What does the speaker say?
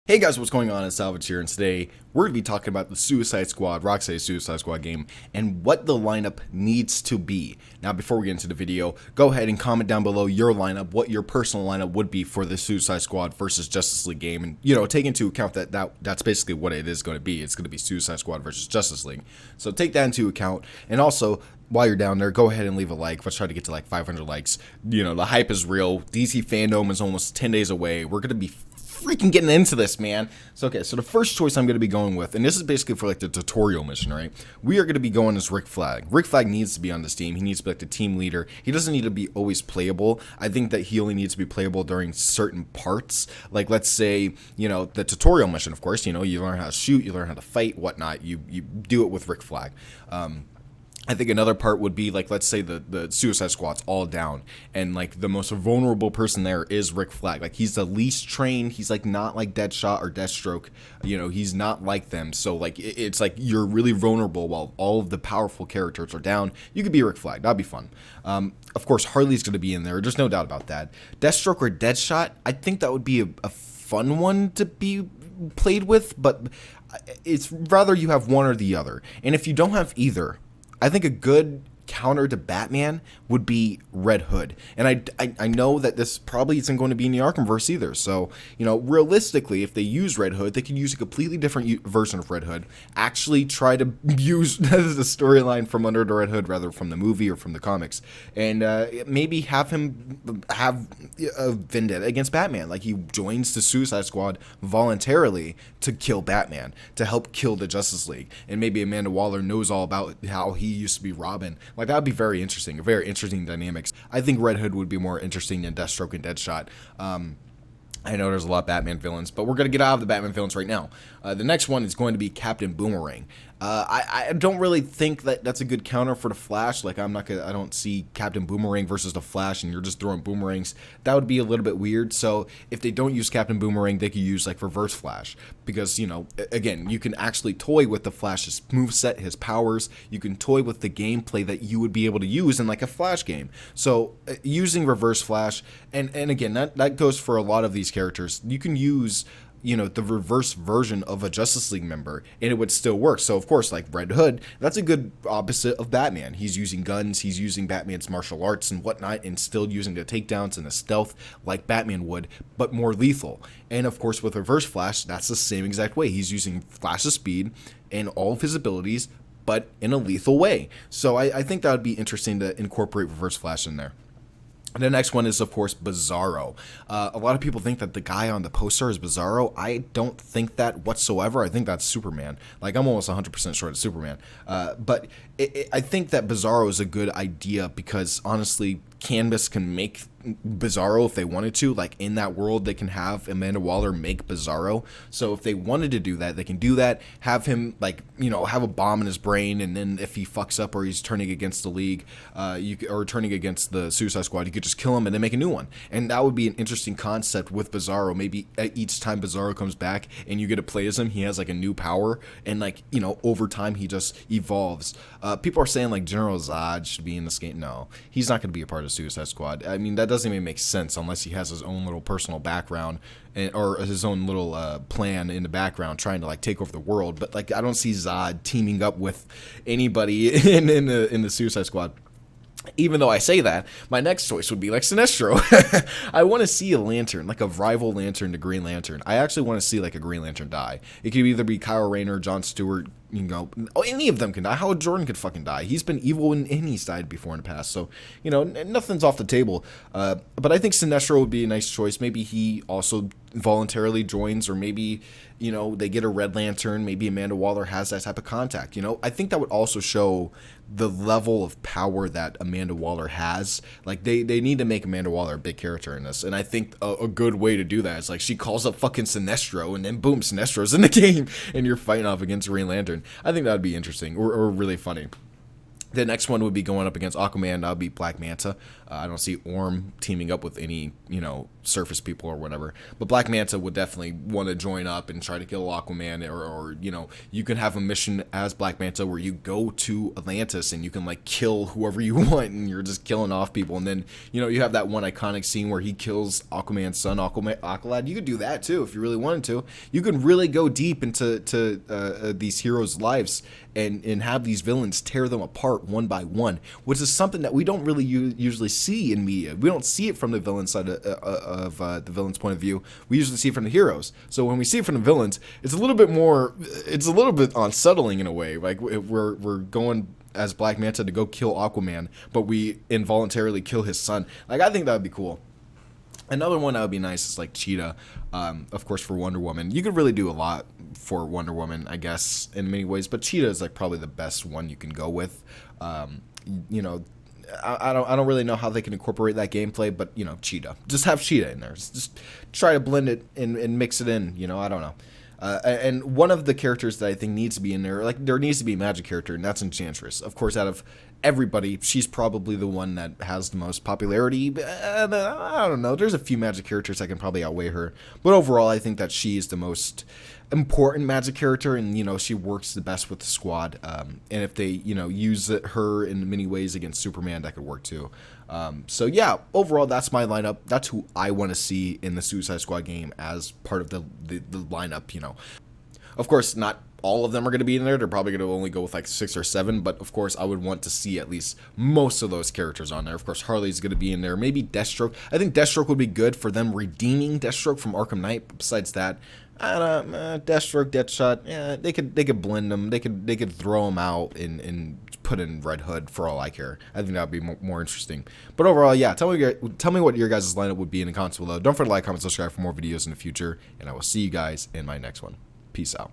Hey guys, what's going on? It's Salvage here, and today we're going to be talking about the Suicide Squad, Rocksteady Suicide Squad game, and what the lineup needs to be. Now, before we get into the video, go ahead and comment down below your lineup, what your personal lineup would be for the Suicide Squad versus Justice League game, and, take into account that's basically what it is going to be. It's going to be Suicide Squad versus Justice League. So take that into account, and also, while you're down there, go ahead and leave a like. Let's try to get to like 500 likes. The hype is real. DC fandom is almost 10 days away. We're going to be freaking getting into this, man. So the first choice I'm going to be going with, and this is basically for like the tutorial mission, right? We are going to be going as Flagg. Flagg needs to be on this team. He needs to be like the team leader. He doesn't need to be always playable. I think that he only needs to be playable during certain parts. Like, let's say, the tutorial mission, of course, you learn how to shoot, you learn how to fight, whatnot. You do it with Flagg. I think another part would be, like, let's say the Suicide Squad's all down, and, like, the most vulnerable person there is Flagg. Like, he's the least trained. He's, like, not like Deadshot or Deathstroke. He's not like them. So, like, it's like you're really vulnerable while all of the powerful characters are down. You could be Flagg. That'd be fun. Of course, Harley's going to be in there. There's no doubt about that. Deathstroke or Deadshot, I think that would be a fun one to be played with, but it's rather you have one or the other. And if you don't have either, I think a good counter to Batman would be Red Hood. And I know that this probably isn't going to be in the Arkhamverse either. So, realistically, if they use Red Hood, they could use a completely different version of Red Hood. Actually try to use the storyline from Under the Red Hood, rather from the movie or from the comics. And maybe have him have a vendetta against Batman. Like, he joins the Suicide Squad voluntarily to kill Batman, to help kill the Justice League. And maybe Amanda Waller knows all about how he used to be Robin. Like, that would be very interesting, very interesting dynamics. I think Red Hood would be more interesting than Deathstroke and Deadshot. I know there's a lot of Batman villains, but we're going to get out of the Batman villains right now. The next one is going to be Captain Boomerang. I don't really think that that's a good counter for the Flash. Like, I don't see Captain Boomerang versus the Flash and you're just throwing boomerangs. That would be a little bit weird. So if they don't use Captain Boomerang, they could use like Reverse Flash, because, again, you can actually toy with the Flash's moveset, his powers. You can toy with the gameplay that you would be able to use in like a Flash game. So using Reverse Flash, and again, that goes for a lot of these characters. You can use the reverse version of a Justice League member, and it would still work. So, of course, like Red Hood, that's a good opposite of Batman. He's using guns, he's using Batman's martial arts and whatnot, and still using the takedowns and the stealth like Batman would, but more lethal. And, of course, with Reverse Flash, that's the same exact way. He's using Flash's speed and all of his abilities, but in a lethal way. So I think that would be interesting to incorporate Reverse Flash in there. The next one is, of course, Bizarro. A lot of people think that the guy on the poster is Bizarro. I don't think that whatsoever. I think that's Superman. Like, I'm almost 100% sure it's Superman. But I think that Bizarro is a good idea because, honestly, Canvas can make Bizarro if they wanted to. Like, in that world, they can have Amanda Waller make Bizarro. So if they wanted to do that, they can do that. Have him, like, have a bomb in his brain, and then if he fucks up or he's turning against the League, or turning against the Suicide Squad, you could just kill him and then make a new one. And that would be an interesting concept with Bizarro. Maybe each time Bizarro comes back and you get to play as him, he has like a new power, and like, over time he just evolves. People are saying like General Zod should be in this game. No, he's not going to be a part of Suicide Squad. I mean, that doesn't even make sense unless he has his own little personal background or his own little plan in the background trying to like take over the world. But like, I don't see Zod teaming up with anybody in the Suicide Squad. Even though I say that, my next choice would be like Sinestro. I want to see a Lantern, like a rival Lantern to Green Lantern. I actually want to see like a Green Lantern die. It could either be Kyle Rayner, John Stewart, any of them can die. Howard Jordan could fucking die. He's been evil and he's died before in the past. So, nothing's off the table. But I think Sinestro would be a nice choice. Maybe he also voluntarily joins, or maybe, they get a Red Lantern. Maybe Amanda Waller has that type of contact. I think that would also show the level of power that Amanda Waller has. Like, they need to make Amanda Waller a big character in this. And I think a good way to do that is like she calls up fucking Sinestro, and then boom, Sinestro's in the game and you're fighting off against Green Lantern. I think that would be interesting or really funny. The next one would be going up against Aquaman. That would be Black Manta. I don't see Orm teaming up with any, surface people or whatever. But Black Manta would definitely want to join up and try to kill Aquaman. Or you can have a mission as Black Manta where you go to Atlantis and you can, like, kill whoever you want. And you're just killing off people. And then, you have that one iconic scene where he kills Aquaman's son, Aqualad. You could do that, too, if you really wanted to. You can really go deep into these heroes' lives and have these villains tear them apart one by one, which is something that we don't really usually see in media. We don't see it from the villain side of the villain's point of view. We usually see it from the heroes. So when we see it from the villains, it's a little bit unsettling in a way. Like, we're going as Black Manta to go kill Aquaman, but we involuntarily kill his son. Like, I think that would be cool. Another one that would be nice is like Cheetah, of course, for Wonder Woman. You could really do a lot for Wonder Woman, I guess, in many ways, but Cheetah is like probably the best one you can go with. I don't really know how they can incorporate that gameplay, but Cheetah. Just have Cheetah in there. Just try to blend it and mix it in. I don't know. And one of the characters that I think needs to be in there, like, there needs to be a magic character, and that's Enchantress. Of course, out of everybody, she's probably the one that has the most popularity. I don't know. There's a few magic characters that can probably outweigh her. But overall, I think that she is the most important magic character, and, she works the best with the squad. And if they, use her in many ways against Superman, that could work too. So yeah, overall, that's my lineup. That's who I want to see in the Suicide Squad game as part of the lineup, Of course, not all of them are going to be in there. They're probably going to only go with like 6 or 7, but of course, I would want to see at least most of those characters on there. Of course, Harley's going to be in there. Maybe Deathstroke. I think Deathstroke would be good for them redeeming Deathstroke from Arkham Knight. But besides that, I don't know, Deathstroke, Deathshot, yeah, they could blend them. They could throw them out and put in Red Hood for all I care. I think that would be more interesting. But overall, yeah, tell me what your guys' lineup would be in the comments below. Don't forget to like, comment, subscribe for more videos in the future, and I will see you guys in my next one. Peace out.